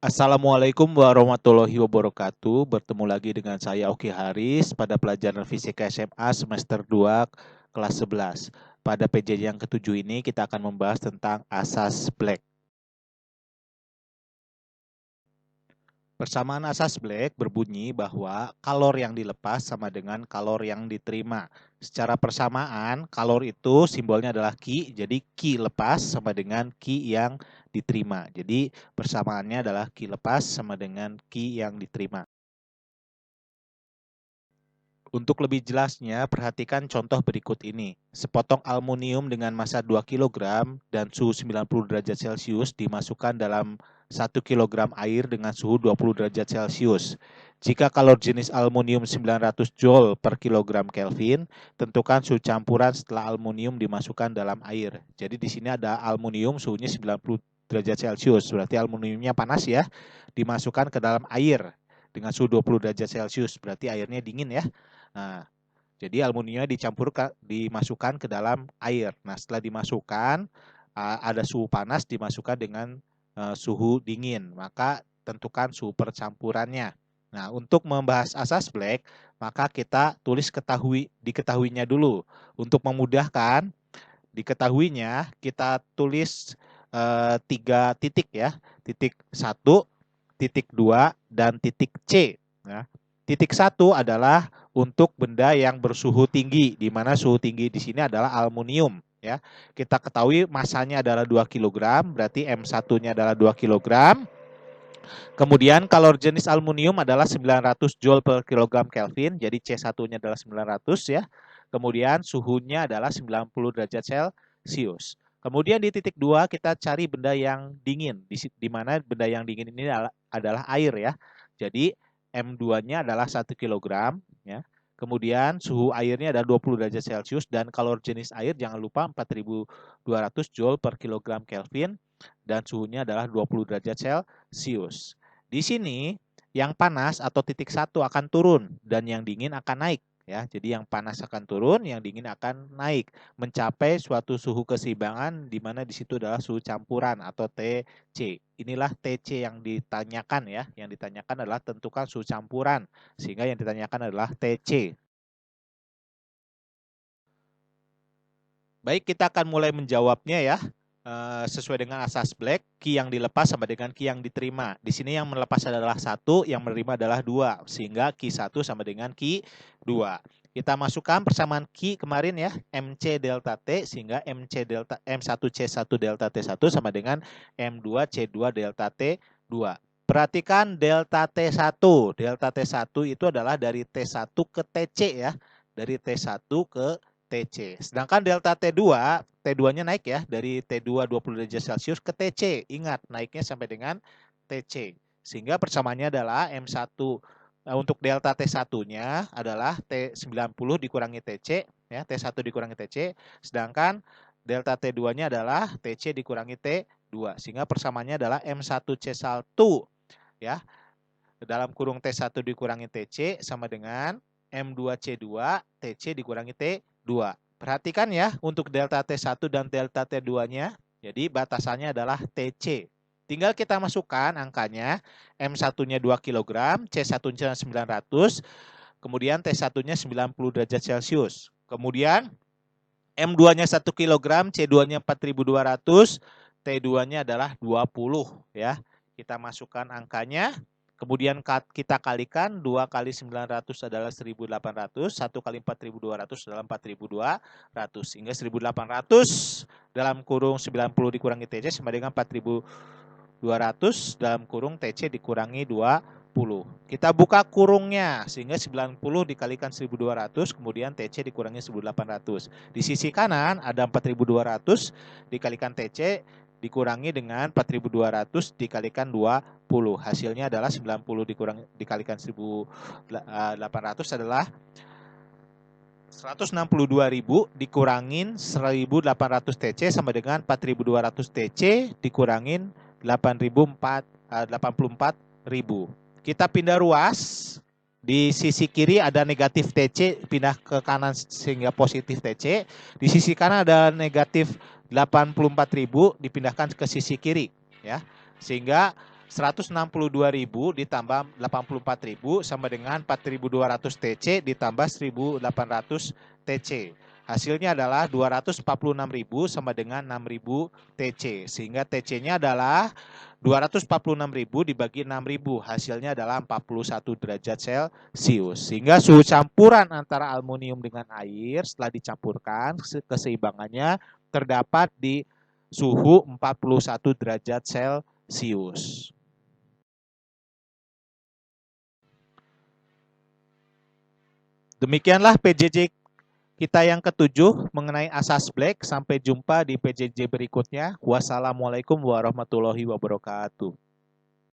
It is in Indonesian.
Assalamualaikum warahmatullahi wabarakatuh. Bertemu lagi dengan saya Oki Haris pada pelajaran Fisika SMA semester 2 kelas 11. Pada PJ yang ketujuh ini kita akan membahas tentang asas Black. Persamaan asas Black berbunyi bahwa kalor yang dilepas sama dengan kalor yang diterima. Secara persamaan, kalor itu simbolnya adalah Q, jadi Q lepas sama dengan Q yang diterima. Jadi persamaannya adalah Q lepas sama dengan Q yang diterima. Untuk lebih jelasnya, perhatikan contoh berikut ini. Sepotong aluminium dengan massa 2 kg dan suhu 90 derajat Celcius dimasukkan dalam 1 kg air dengan suhu 20 derajat Celcius. Jika kalor jenis aluminium 900 Joule per kilogram Kelvin, tentukan suhu campuran setelah aluminium dimasukkan dalam air. Jadi di sini ada aluminium suhunya 90 derajat Celcius, berarti aluminiumnya panas ya, dimasukkan ke dalam air dengan suhu 20 derajat Celcius, berarti airnya dingin ya. Nah, jadi aluminiumnya dimasukkan ke dalam air. Nah, setelah dimasukkan, ada suhu panas dimasukkan dengan suhu dingin. Maka tentukan suhu percampurannya. Nah, untuk membahas asas Black, maka kita tulis diketahuinya dulu. Untuk memudahkan diketahuinya, kita tulis 3 titik ya. Titik 1, titik 2, dan titik C. Nah, titik 1 adalah untuk benda yang bersuhu tinggi, di mana suhu tinggi di sini adalah aluminium. Ya, kita ketahui masanya adalah 2 kg, berarti M1-nya adalah 2 kg. Kemudian kalor jenis aluminium adalah 900 Joule per kilogram Kelvin, jadi C1-nya adalah 900 ya. Kemudian suhunya adalah 90 derajat Celcius. Kemudian di titik 2 kita cari benda yang dingin, di mana benda yang dingin ini adalah air ya. Jadi M2-nya adalah 1 kg ya. Kemudian suhu airnya adalah 20 derajat Celcius dan kalor jenis air jangan lupa 4200 Joule per kilogram Kelvin dan suhunya adalah 20 derajat Celcius. Di sini yang panas atau titik 1 akan turun dan yang dingin akan naik ya. Jadi yang panas akan turun, yang dingin akan naik mencapai suatu suhu keseimbangan di mana di situ adalah suhu campuran atau TC. Inilah TC yang ditanyakan ya. Yang ditanyakan adalah tentukan suhu campuran, sehingga yang ditanyakan adalah TC. Baik, kita akan mulai menjawabnya ya. Sesuai dengan asas Black, Q yang dilepas sama dengan Q yang diterima. Di sini yang melepas adalah 1, yang menerima adalah 2, sehingga Q1 sama dengan Q2. Kita masukkan persamaan Q kemarin ya, MC delta T, sehingga M1C1 delta T1 sama dengan M2C2 delta T2. Perhatikan delta T1. Delta T1 itu adalah dari T1 ke TC ya, dari T1 ke TC. Sedangkan delta T2, T2-nya naik ya, dari T2 20 derajat Celcius ke TC. Ingat, naiknya sampai dengan TC. Sehingga persamaannya adalah M1 untuk delta T1-nya adalah T90 dikurangi TC, ya, T1 dikurangi TC, sedangkan delta T2-nya adalah TC dikurangi T2. Sehingga persamaannya adalah M1C1 ya. Dalam kurung T1 dikurangi TC sama dengan M2C2 TC dikurangi T2. Perhatikan ya untuk delta T1 dan delta T2-nya. Jadi batasannya adalah TC. Tinggal kita masukkan angkanya. M1-nya 2 kg, C1-nya 900, kemudian T1-nya 90 derajat Celcius. Kemudian M2-nya 1 kg, C2-nya 4200, T2-nya adalah 20 ya. Kita masukkan angkanya. Kemudian kita kalikan 2 kali 900 adalah 1800, 1 kali 4200 adalah 4200. Sehingga 1800 dalam kurung 90 dikurangi TC sama dengan 4200 dalam kurung TC dikurangi 20. Kita buka kurungnya sehingga 90 dikalikan 1200 kemudian TC dikurangi 1800. Di sisi kanan ada 4200 dikalikan TC dikurangi dengan 4200 dikalikan 20. Hasilnya adalah 90 dikalikan 1800 adalah 162.000 dikurangin 1.800 TC sama dengan 4.200 TC dikurangin 84.000. Kita pindah ruas. Di sisi kiri ada negatif TC, pindah ke kanan sehingga positif TC. Di sisi kanan ada negatif 84.000 dipindahkan ke sisi kiri ya. Sehingga 162.000 ditambah 84.000 sama dengan 4.200 TC ditambah 1.800 TC. Hasilnya adalah 246.000 sama dengan 6.000 TC. Sehingga TC-nya adalah 246.000 dibagi 6.000. Hasilnya adalah 41 derajat Celcius. Sehingga suhu campuran antara aluminium dengan air setelah dicampurkan, keseimbangannya terdapat di suhu 41 derajat Celcius. Demikianlah PJJ kita yang ke-7 mengenai asas Black. Sampai jumpa di PJJ berikutnya. Wassalamualaikum warahmatullahi wabarakatuh.